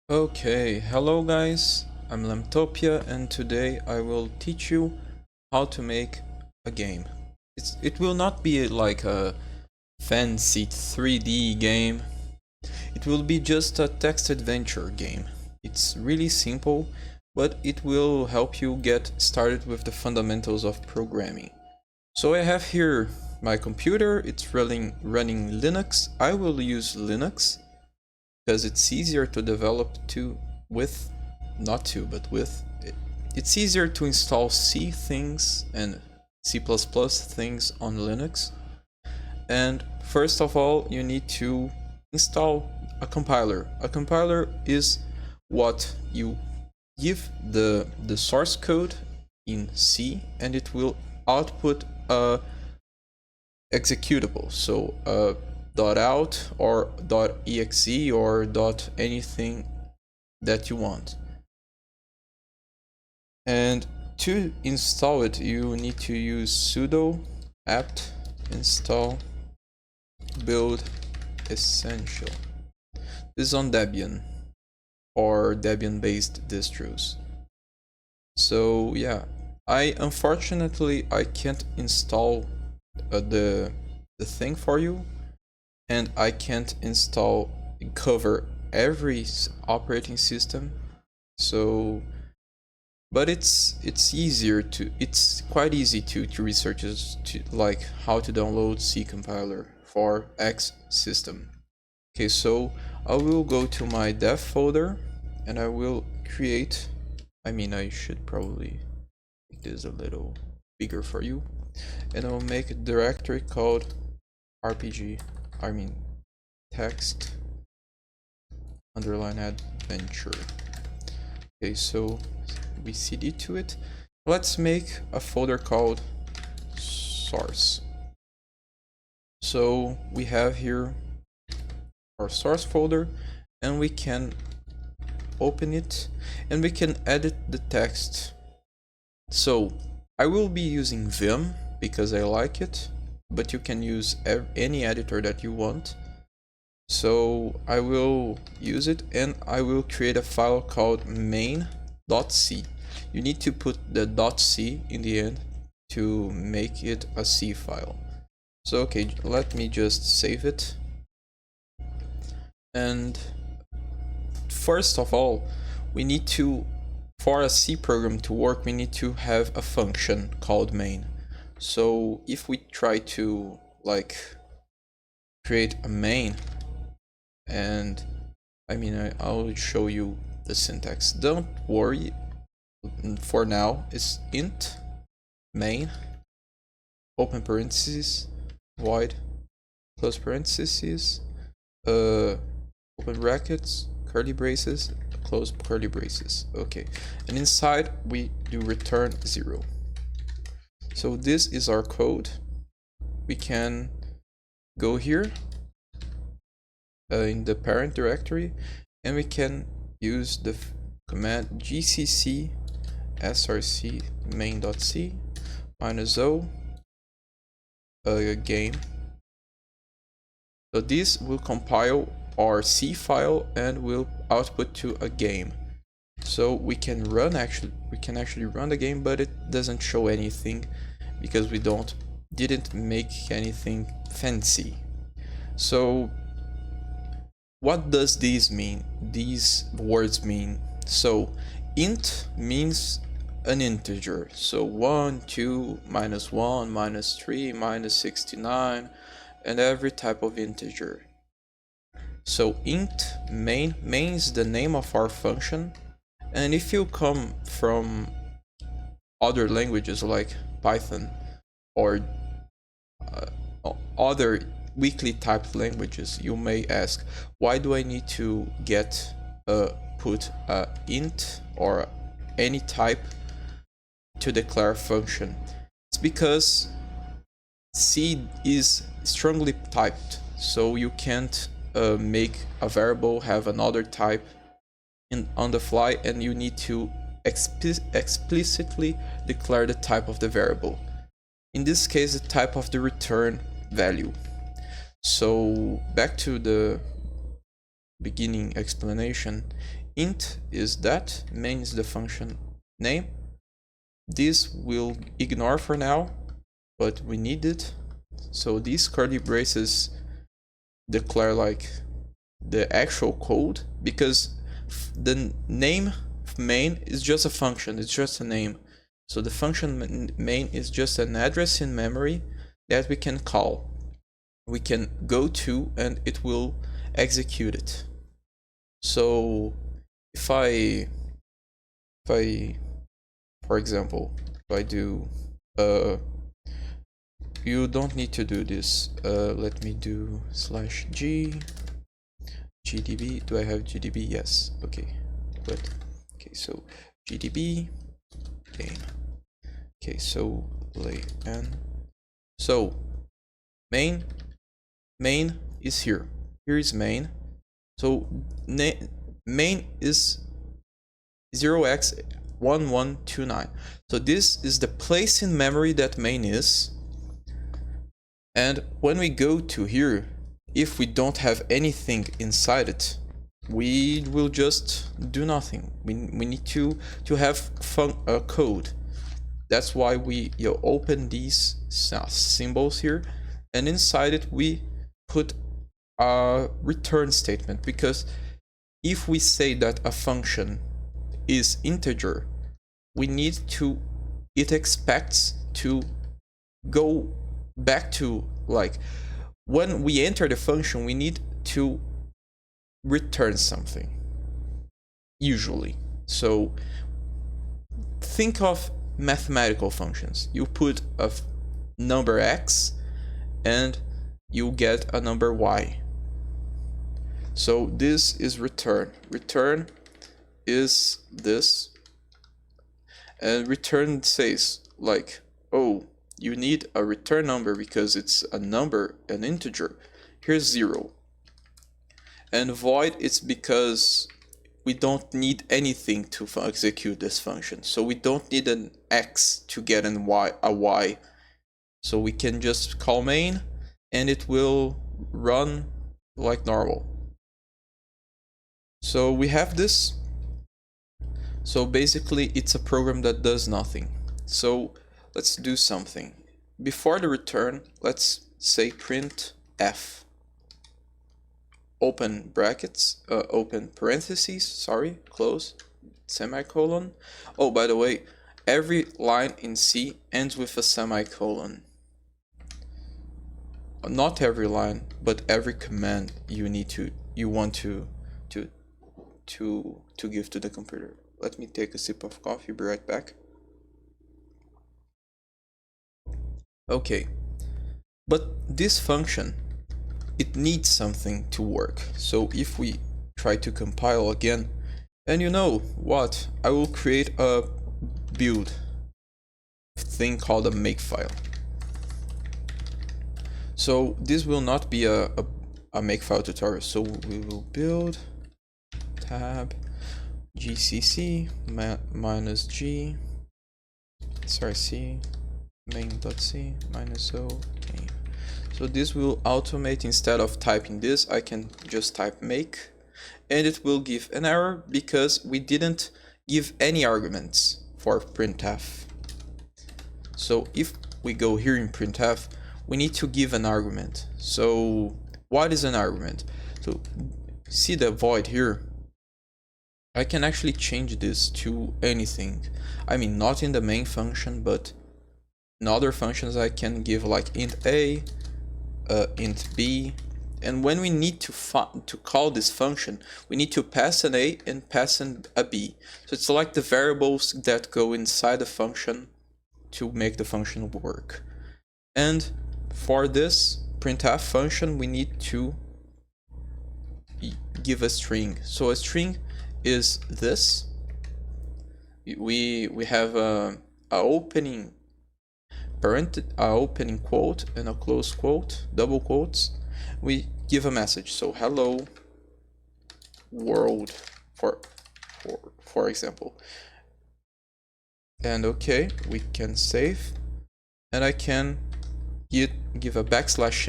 Okay, hello guys, I'm Lemtopia and today I will teach you how to make a game. It will not be like a fancy 3D game, it will be just a text adventure game. It's really simple, but it will help you get started with the fundamentals of programming. So I have here my computer, it's running Linux. I will use Linux because it's easier to develop to with not to but with it's easier to install C things and C++ things on Linux. And first of all, you need to install a compiler. A compiler is what you give the source code in C and it will output a executable. So .out or .exe or .anything that you want. And to install it, you need to use sudo apt install build essential. This is on Debian or Debian based distros. So yeah, unfortunately I can't install the thing for you, and I can't install cover every operating system. So but it's quite easy to research to like how to download C compiler for X system. Okay, so I will go to my dev folder and I will create, I should probably make this a little bigger for you, and I will make a directory called RPG, text underline adventure. Okay, so we cd to it. Let's make a folder called source. So we have here our source folder, and we can open it and we can edit the text. So I will be using Vim because I like it, but you can use any editor that you want. So I will use it and I will create a file called main.c. You need to put the .c in the end to make it a C file. So okay, let me just save it. And first of all, we need to, for a C program to work, we need to have a function called main. So if we try to like create a main, and I'll show you the syntax. Don't worry, for now it's int main open parentheses void close parentheses open brackets curly braces close curly braces. Okay, and inside we do return 0. So this is our code. We can go here in the parent directory and we can use the command gcc src main.c -o game. So this will compile our C file and will output to a game. So we can actually run the game, but it doesn't show anything because we didn't make anything fancy. So what does these mean? These words mean, so int means an integer, so 1, 2, -1, -3, -69, and every type of integer. So int main is the name of our function, and if you come from other languages like Python or other weakly typed languages, you may ask, why do I need to put a int or any type to declare a function? It's because C is strongly typed, so you can't make a variable have another type on the fly, and you need to explicitly declare the type of the variable. In this case, the type of the return value. So back to the beginning explanation. Int is that, main is the function name. This we'll ignore for now, but we need it. So these curly braces declare like the actual code, because the name main is just a function, it's just a name. So the function main is just an address in memory that we can call. We can go to and it will execute it. So if I for example, if I do you don't need to do this. Let me do /g gdb. Do I have gdb? Yes. Okay. But okay, so gdb game. Okay, so lay n. So main is here. Here is main. So main is 0x1129. So this is the place in memory that main is. And when we go to here, if we don't have anything inside it, we will just do nothing. We need to have code. That's why we open these symbols here, and inside it we put a return statement, because if we say that a function is integer, we need to, it expects to go back to, like, when we enter the function, we need to return something, usually. So think of mathematical functions. You put a number x and you get a number y. So this is return. Return is this, and return says like, oh, you need a return number because it's a number, an integer. Here's 0. And void, it's because we don't need anything to execute this function. So we don't need an x to get a y. So we can just call main and it will run like normal. So we have this. So basically it's a program that does nothing. So let's do something. Before the return, let's say print f. Open brackets, open parentheses, sorry, close, semicolon. Oh, by the way, every line in C ends with a semicolon. Not every line, but every command you want to give to the computer. Let me take a sip of coffee, be right back. Okay, but this function, it needs something to work. So if we try to compile again, and you know what, I will create a build thing called a makefile. So this will not be a makefile tutorial. So we will build tab gcc minus g, sorry, c main.c minus o game. So this will automate, instead of typing this, I can just type make, and it will give an error because we didn't give any arguments for printf. So if we go here in printf, we need to give an argument. So what is an argument? So see the void here? I can actually change this to anything. I mean, not in the main function, but in other functions I can give like int a, int b, and when we need to call this function, we need to pass an a and pass a b. So it's like the variables that go inside the function to make the function work. And for this printf function, we need to give a string. So a string is this. We have a opening opening quote and a close quote, double quotes. We give a message. So hello world, for example. And okay, we can save, and I can give a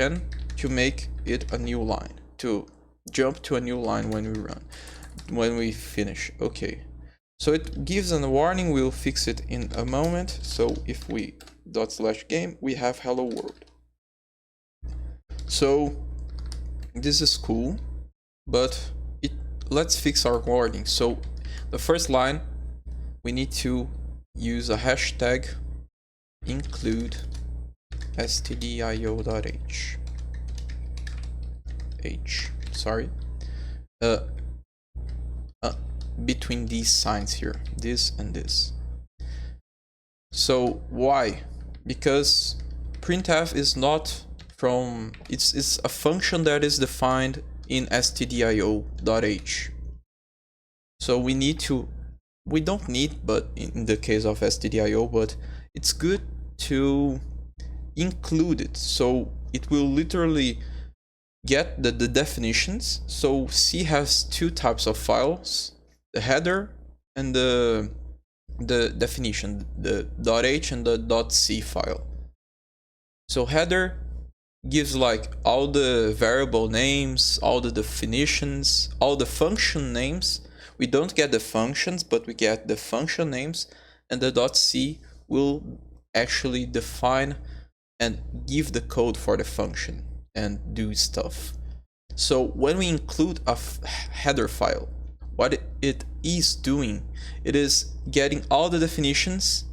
\n to make it a new line, to jump to a new line when we finish. Okay, so it gives a warning. We'll fix it in a moment. So if we /game, we have hello world. So this is cool, but let's fix our warning. So the first line, we need to use a hashtag include stdio.h. Sorry. Between these signs here, this and this. So why? Because printf is not from, it's a function that is defined in stdio.h. So we don't need, but in the case of stdio, but it's good to include it. So it will literally get the definitions. So C has two types of files, the header and the definition, the .h and the .c file. So header gives like all the variable names, all the definitions, all the function names. We don't get the functions, but we get the function names, and the .c will actually define and give the code for the function and do stuff. So when we include a header file, what it is doing, it is getting all the definitions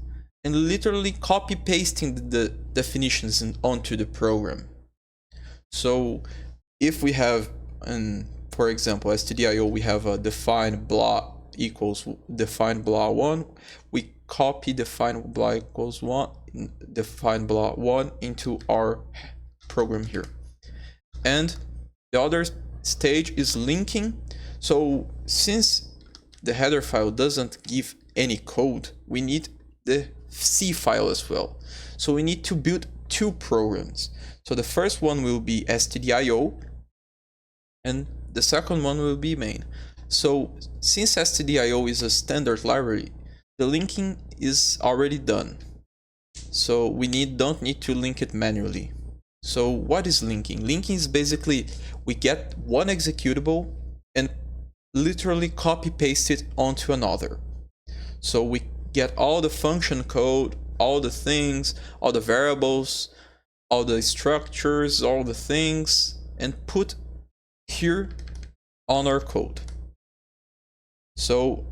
and literally copy pasting the definitions onto the program. So if we have, for example, stdio, we have a define blah equals define blah 1, we copy define blah equals 1, define blah 1 into our program here. And the other stage is linking. So since the header file doesn't give any code, we need the C file as well. So we need to build two programs. So the first one will be stdio and the second one will be main. So since stdio is a standard library, the linking is already done. So we don't need to link it manually. So what is linking? Linking is basically we get one executable and literally copy paste it onto another. So we get all the function code, all the things, all the variables, all the structures, all the things, and put here on our code. So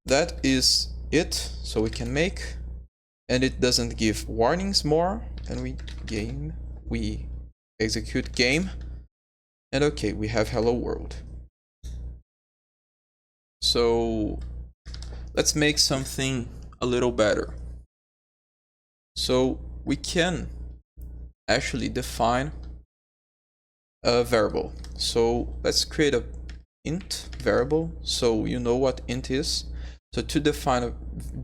that is it. So we can make, and it doesn't give warnings more, and we execute game, and okay, we have hello world. So let's make something a little better. So we can actually define a variable. So let's create a int variable, so you know what int is. So to define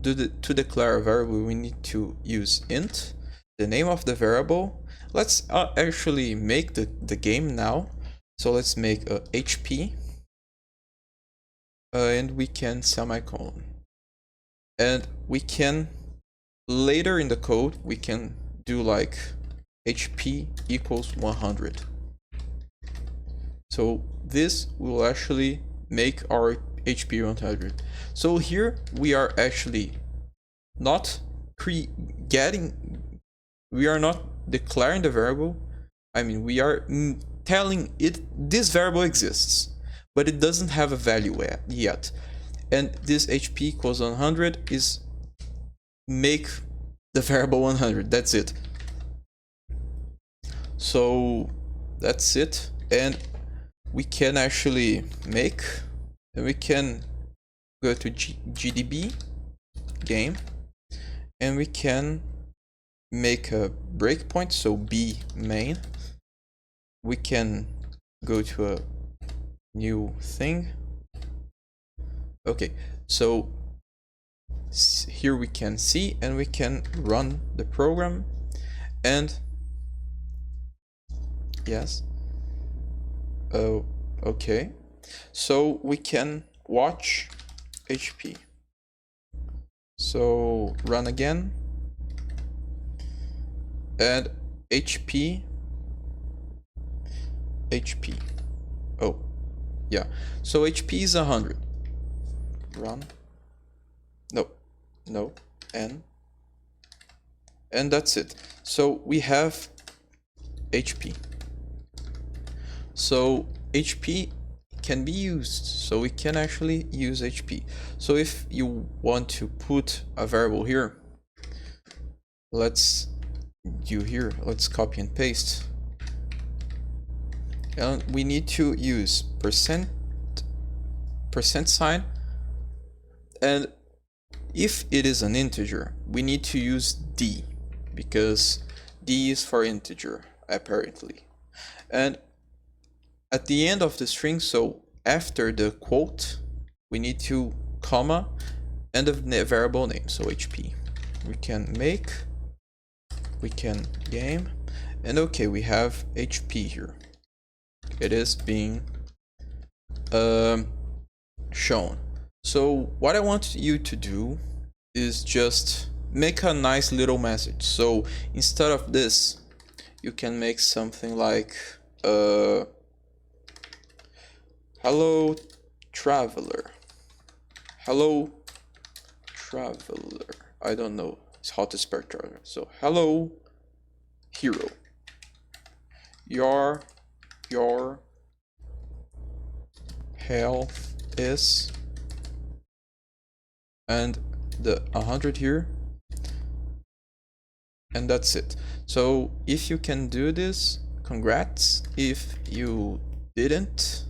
to declare a variable, we need to use int, the name of the variable. Let's actually make the game now. So let's make a HP, and we can semicolon, and we can later in the code we can do like HP equals 100. So this will actually make our HP 100. So here we are actually not we are not declaring the variable. I mean, we are telling it this variable exists, but it doesn't have a value yet. And this HP equals 100 is make the variable 100. That's it. So that's it. And we can actually make, and we can go to GDB game, and we can make a breakpoint. So B main. We can go to a new thing. Okay, so here we can see, and we can run the program, and yes. Oh, okay. So we can watch HP. So run again, and HP. Oh, Yeah, so HP is 100. Run. No, and that's it. So we have HP. So HP can be used, so we can actually use HP. So if you want to put a variable here, let's copy and paste, and we need to use percent sign, and if it is an integer we need to use D, because D is for integer apparently. And at the end of the string, so after the quote, we need to comma and the variable name, so HP. We can game, and okay, we have HP here. It is being shown. So what I want you to do is just make a nice little message. So instead of this, you can make something like hello traveler. Hello traveler. I don't know how to spell traveler. So hello hero. Your health is, and the 100 here, and that's it. So if you can do this, congrats. If you didn't,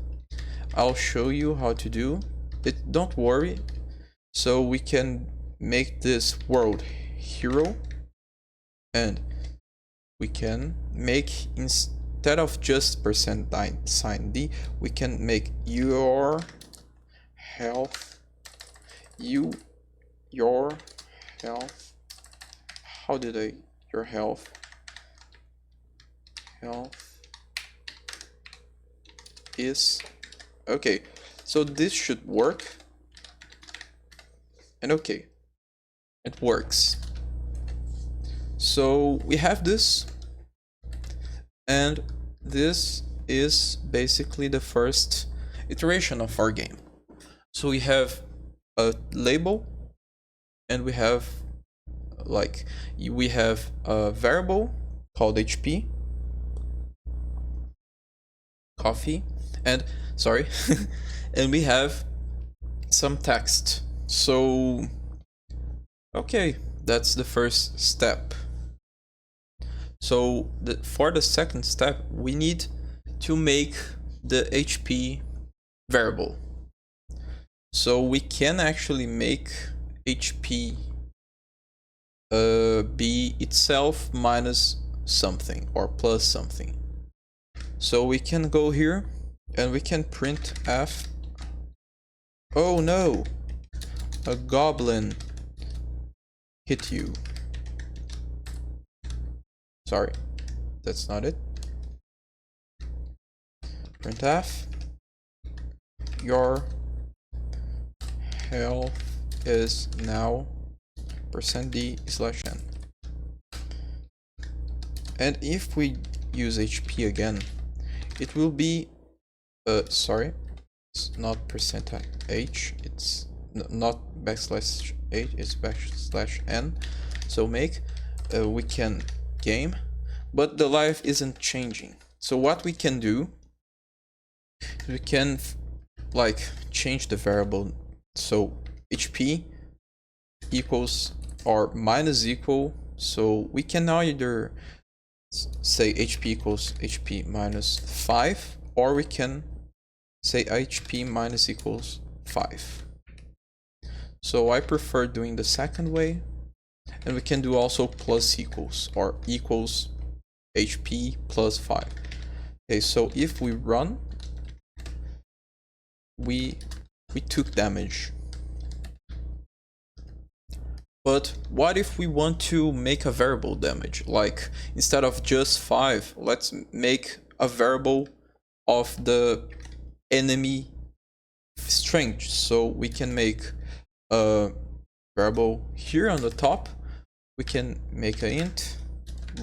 I'll show you how to do it. Don't worry. So we can make this world hero, and we can make, instead of just percent sign D, we can make your health, your health, how did I, your health is, okay, so this should work, and okay, it works. So we have this, and this is basically the first iteration of our game. So we have a label, and we have a variable called HP, coffee, and sorry, and we have some text. So okay, that's the first step. So for the second step, we need to make the HP variable. So we can actually make HP be itself minus something or plus something. So we can go here and we can print F. Oh no, a goblin hit you. Sorry, that's not it. Printf, your health is now %d/n. And if we use HP again, it will be sorry, it's not %h, it's not \h, it's \n. So make we can game, but the life isn't changing. So what we can do, we can change the variable. So HP equals or minus equal, so we can now either say HP equals HP minus 5, or we can say HP minus equals 5. So I prefer doing the second way, and we can do also plus equals or equals HP plus 5. Okay, so if we run, we took damage. But what if we want to make a variable damage? Like instead of just 5, let's make a variable of the enemy strength. So we can make a variable here on the top. We can make an int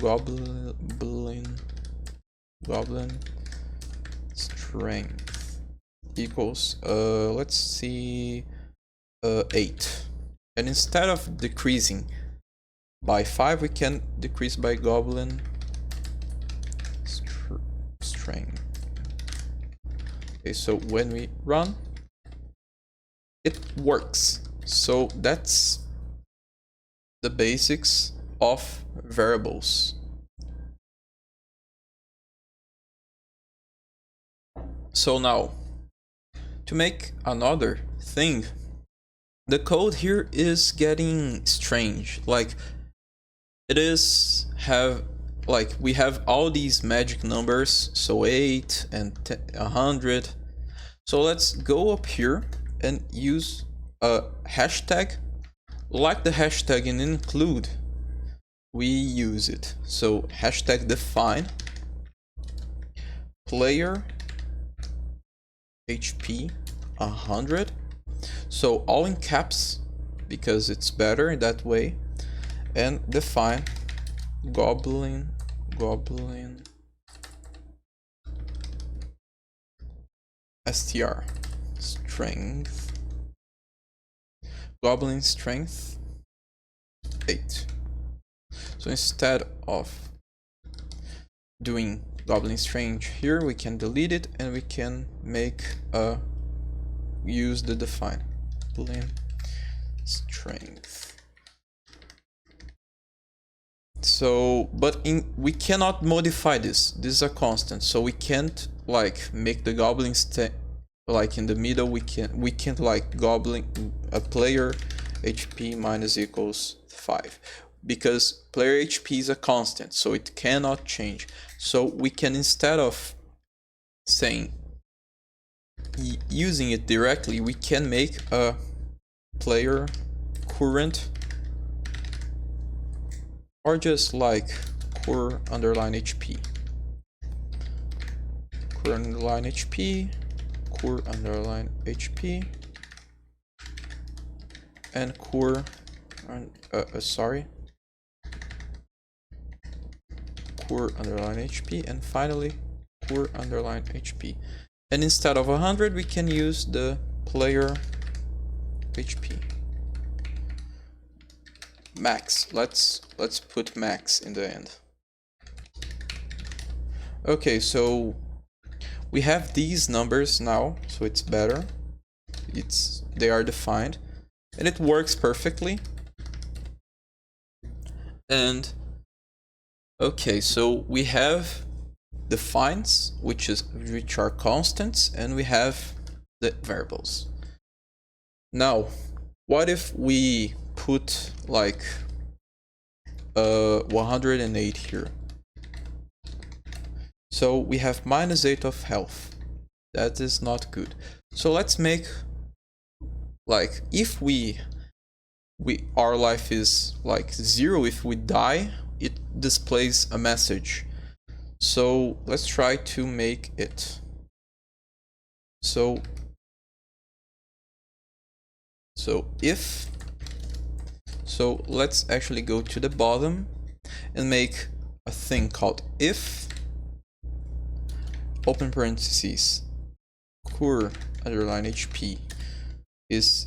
goblin strength. equals, let's see, 8. And instead of decreasing by 5, we can decrease by goblin strength. Okay, so when we run, it works. So that's the basics of variables. So now, to make another thing, the code here is getting strange. Like, it is we have all these magic numbers, so 8 and 100. So let's go up here and use a hashtag. Like the hashtag in include, we use it. So hashtag define player HP 100. So all in caps because it's better that way. And define goblin str strength, goblin strength 8. So instead of doing goblin strength here, we can delete it and we can make use the define goblin strength. So, but we cannot modify this. This is a constant, so we can't like make the goblin like in the middle. We can't like goblin a player HP minus equals 5 because player HP is a constant, so it cannot change. So we can, instead of saying using it directly, we can make a player current, or just like cur underline HP, cur underline HP, cur underline HP, and cur cur underline HP, and finally cur underline HP. And instead of 100, we can use the player HP. Max. Let's put max in the end. Okay, so we have these numbers now, so it's better. They are defined, and it works perfectly. And okay, so we have defines, which are constants, and we have the variables. Now, what if we put like 108 here? So we have -8 of health. That is not good. So let's make like, if our life is like 0, if we die, it displays a message. So let's try to make it so if, so let's actually go to the bottom and make a thing called if open parentheses cur underline HP is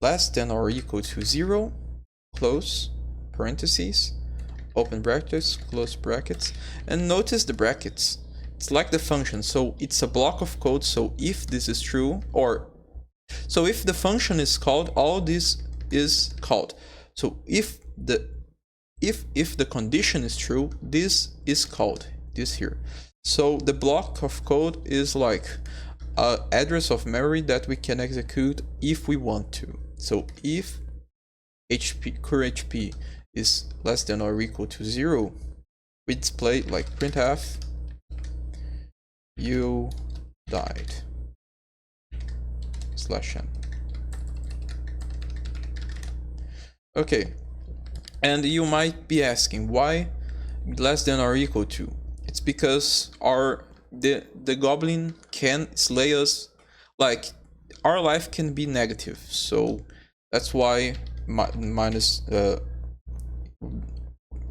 less than or equal to 0, close parentheses, open brackets, close brackets, and notice the brackets. It's like the function, so it's a block of code. So if this is true, or so if the function is called, all this is called. So if the condition is true, this is called, this here. So the block of code is like an address of memory that we can execute if we want to. So if cur HP is less than or equal to 0, we display like printf you died /n. Okay, and you might be asking why less than or equal to. It's because the goblin can slay us, like our life can be negative, so that's why minus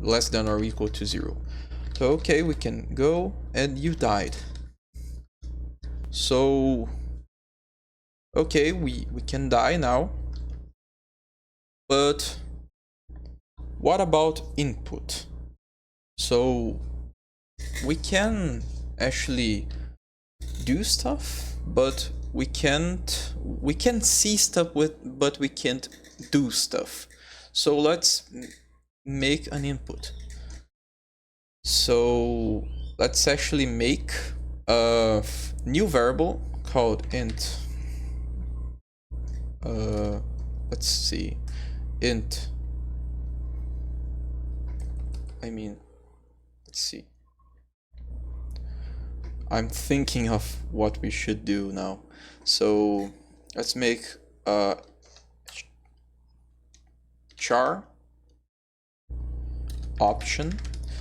less than or equal to 0. So okay, we can go, and you died. So Okay, we can die now. But what about input? So we can actually do stuff, but we can see stuff but we can't do stuff. So let's make an input. So let's actually make a new variable called int. Let's see, int. Let's see. I'm thinking of what we should do now. So let's make a char option.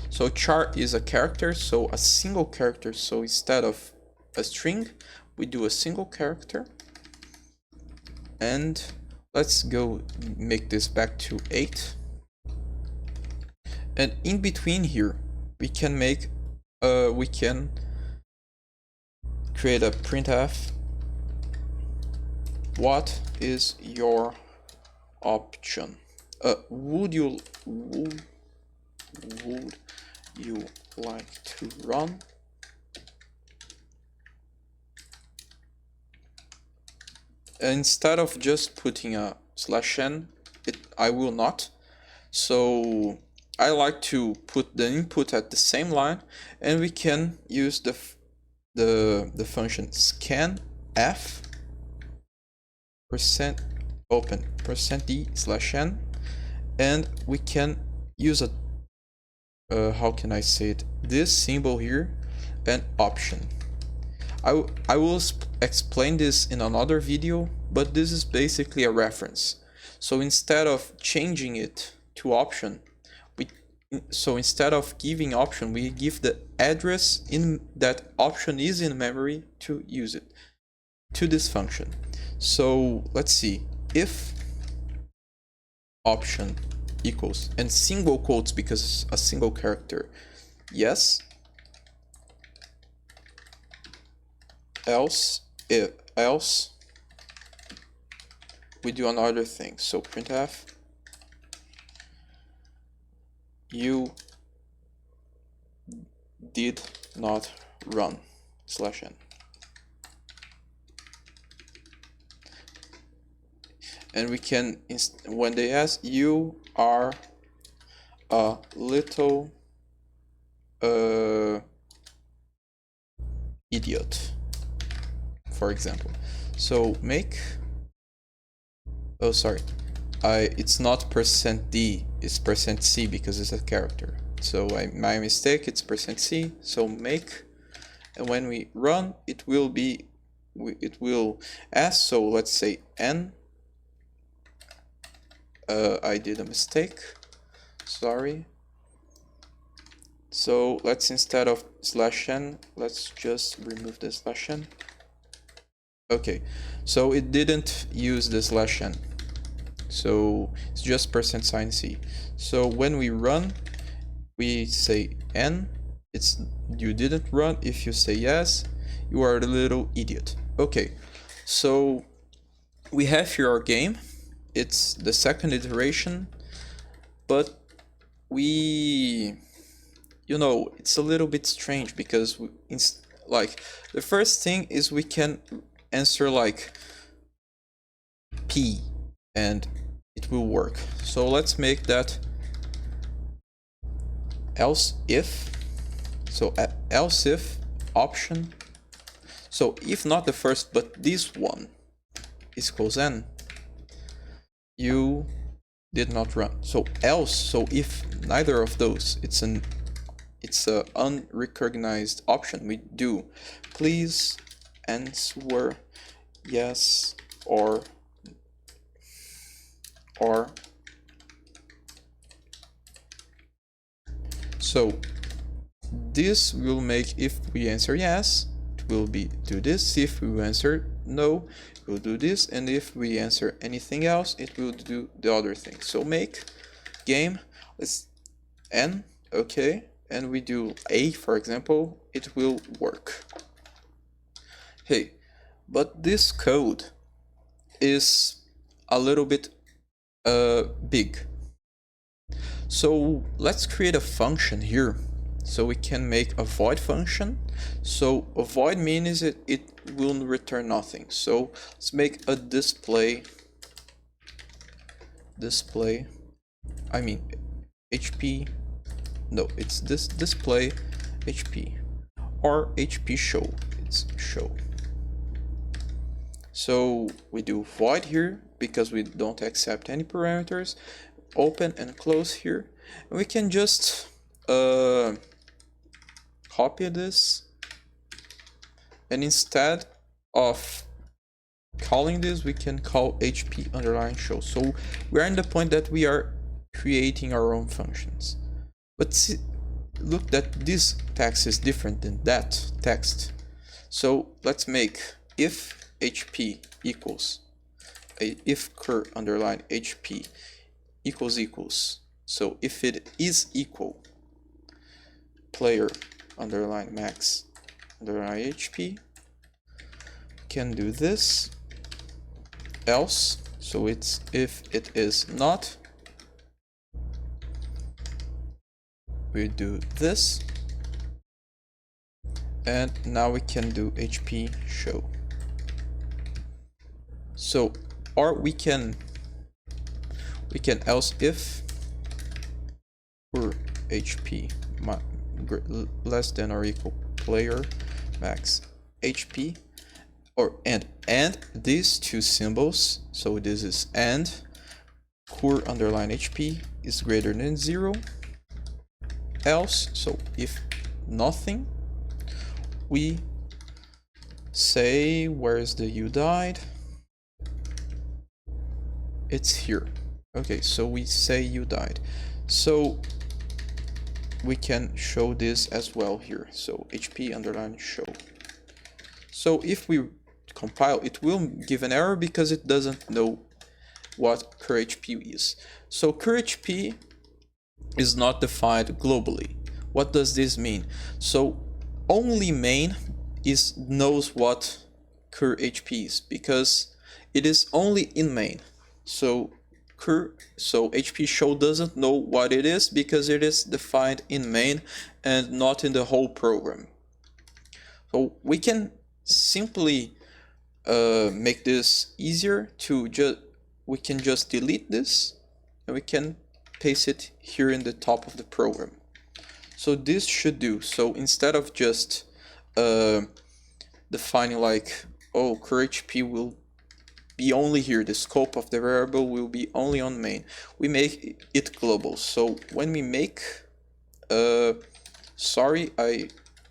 So char is a character, so a single character. So instead of a string, we do a single character. And let's go make this back to 8. And in between here, we can make we can create a printf. What is your option? Would you like to run? Instead of just putting a /n, I will not. So I like to put the input at the same line, and we can use the function scanf %open %d/n, and we can use a how can I say it, this symbol here, and option. I will explain this in another video, but this is basically a reference. So instead of changing it to option, instead of giving option, we give the address in that option is in memory to use it to this function. So let's see, if option equals, and single quotes because it's a single character, yes, else we do another thing. So printf you did not run /n. And we can, when they ask, you are a little idiot, for example. So make, oh sorry, it's not %d, it's %c because it's a character. So my mistake, it's %c. So make, and when we run, it will be, it will ask. So let's say n. I did a mistake, sorry. So let's, instead of /n, let's just remove the /n. Okay, so it didn't use the /n, so it's just %c. So when we run, we say n, it's you didn't run. If you say yes, you are a little idiot. Okay, so we have here our game. It's the second iteration, but we, it's a little bit strange because like the first thing is we can answer like p and it will work. So let's make that else if. So else if option. So if not the first but this one is equals n, you did not run. So else, so if neither of those, it's a unrecognized option, we do please answer yes or so this will make, if we answer yes, it will be do this. If we answer no, it will do this, and if we answer anything else, it will do the other thing. So make game, let's n, okay, and we do a, for example, it will work. Hey, but this code is a little bit big. So let's create a function here. So we can make a void function. So a void means it will return nothing. So let's make a display, I mean HP, no, it's this display HP, or HP show, it's show. So we do void here because we don't accept any parameters, open and close here, and we can just copy this, and instead of calling this, we can call HP underline show. So we are in the point that we are creating our own functions. But see, look that this text is different than that text. So let's make if HP equals if cur underline HP equals. So if it is equal player underline max underline HP, can do this. Else, so it's if it is not, we do this, and now we can do HP show. So, or we can else if for HP less than or equal player max HP, or and these two symbols, so this is and cur underline HP is greater than 0, else, so if nothing, we say, where is the UDIDE? It's here. Okay, so we say UDIDE. So we can show this as well here. So HP underline show. So if we compile, it will give an error because it doesn't know what cur HP is. So cur HP is not defined globally. What does this mean? So only main knows what cur HP is because it is only in main. So HP show doesn't know what it is because it is defined in main and not in the whole program. So we can simply make this easier to we can just delete this and we can paste it here in the top of the program. So this should do. So instead of just defining like, oh, cur HP will be only here, the scope of the variable will be only on main, we make it global. So when we make sorry,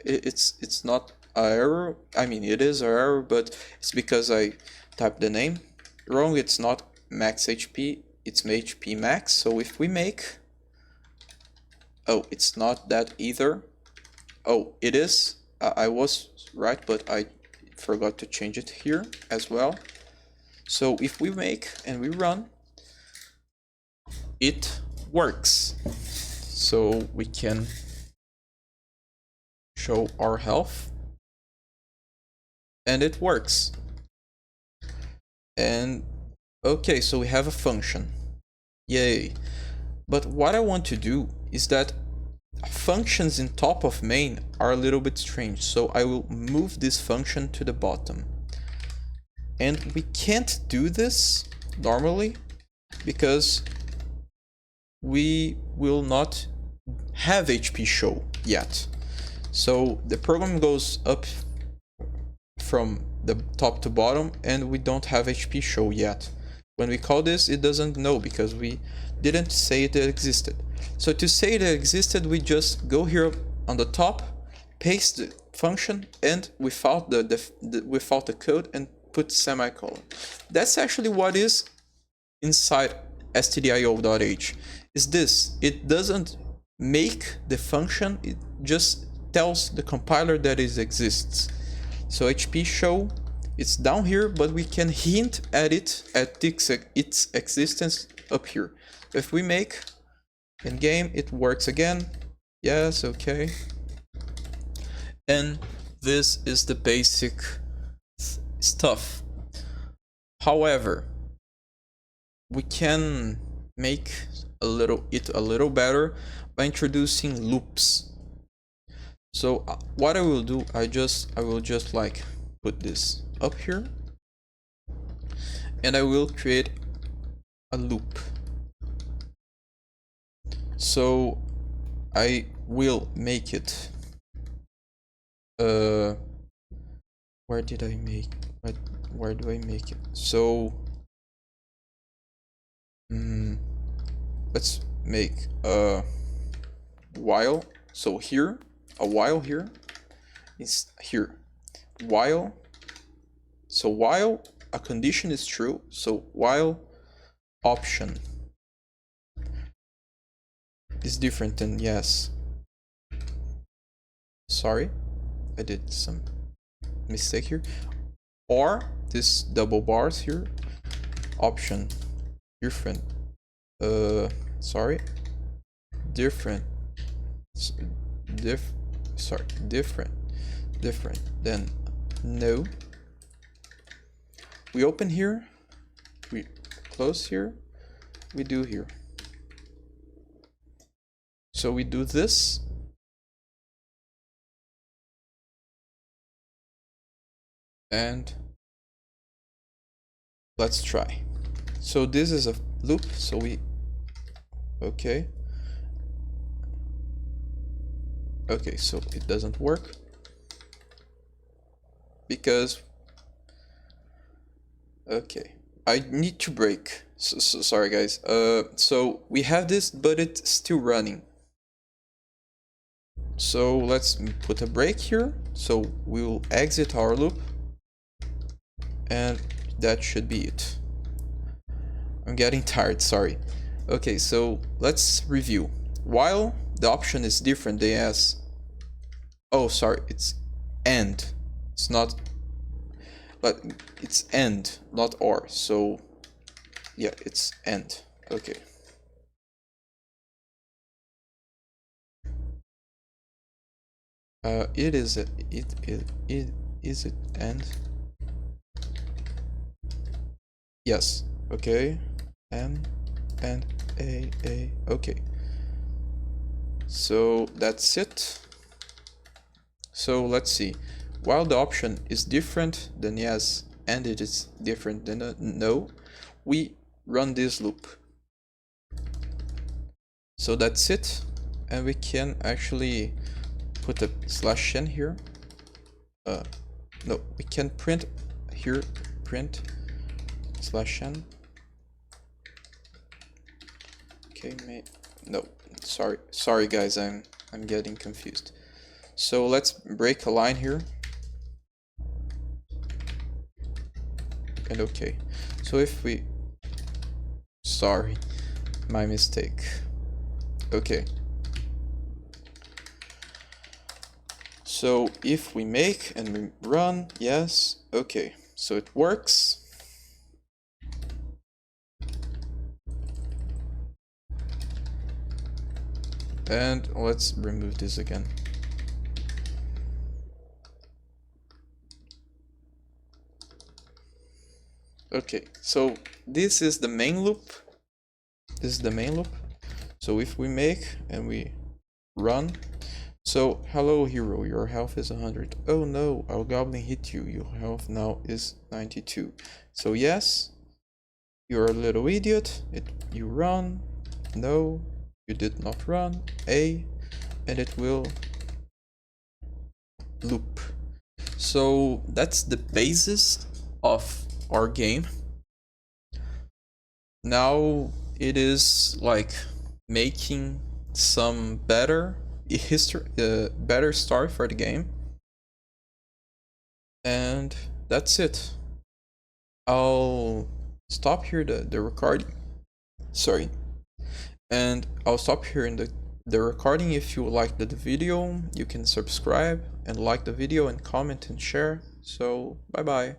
it's not an error, I mean it is an error, but it's because I typed the name wrong. It's not max HP, it's HP max. So if we make, oh, it's not that either. Oh, it is, I was right, but I forgot to change it here as well. So if we make and we run, it works. So we can show our health and it works. And okay, so we have a function. Yay. But what I want to do is that functions in top of main are a little bit strange. So I will move this function to the bottom. And we can't do this normally because we will not have HP show yet. So the program goes up from the top to bottom and we don't have HP show yet. When we call this, it doesn't know because we didn't say it existed. So to say it existed, we just go here on the top, paste the function, and without the code, and put semicolon. That's actually what is inside stdio.h. Is this? It doesn't make the function, it just tells the compiler that it exists. So HP show, it's down here, but we can hint at it, at its existence up here. If we make in game, it works again. Yes, okay. And this is the basic stuff. However, we can make it a little better by introducing loops. So what I will do, I will just like put this up here, and I will create a loop. So I will make it where did I make where do I make it? So let's make a while. So here, a while here is here. While, so while a condition is true, so while option is different than yes. Sorry, I did some mistake here. Or this double bars here, option different, sorry, different, different than no. We open here, we close here, we do here. So we do this. And let's try. So this is a loop, so we okay, so it doesn't work because I need to break. So sorry guys. So we have this, but it's still running. So let's put a break here. So we will exit our loop, and that should be it. I'm getting tired, sorry. Okay, so let's review. While the option is different than yes. Oh, sorry, it's and. It's not, but it's and, not or. So yeah, it's and. Okay. It is and? Yes. Okay. And a. Okay. So that's it. So let's see. While the option is different than yes and it is different than no, we run this loop. So that's it, and we can actually put a /n here. No, we can print here, print /n. Okay, no, sorry guys, I'm getting confused. So let's break a line here. And okay, so if we, sorry, my mistake. Okay. So if we make and we run, yes, okay, so it works. And let's remove this again. Okay, so this is the main loop. This is the main loop. So if we make and we run, so hello hero, your health is 100. Oh no, our goblin hit you. Your health now is 92. So yes, you're a little idiot. You run. No, you did not run. A, and it will loop. So that's the basis of our game. Now it is like making some better history, better story for the game, and that's it. I'll stop here the recording. Sorry, and I'll stop here in the recording. If you liked the video, you can subscribe and like the video and comment and share. So bye bye.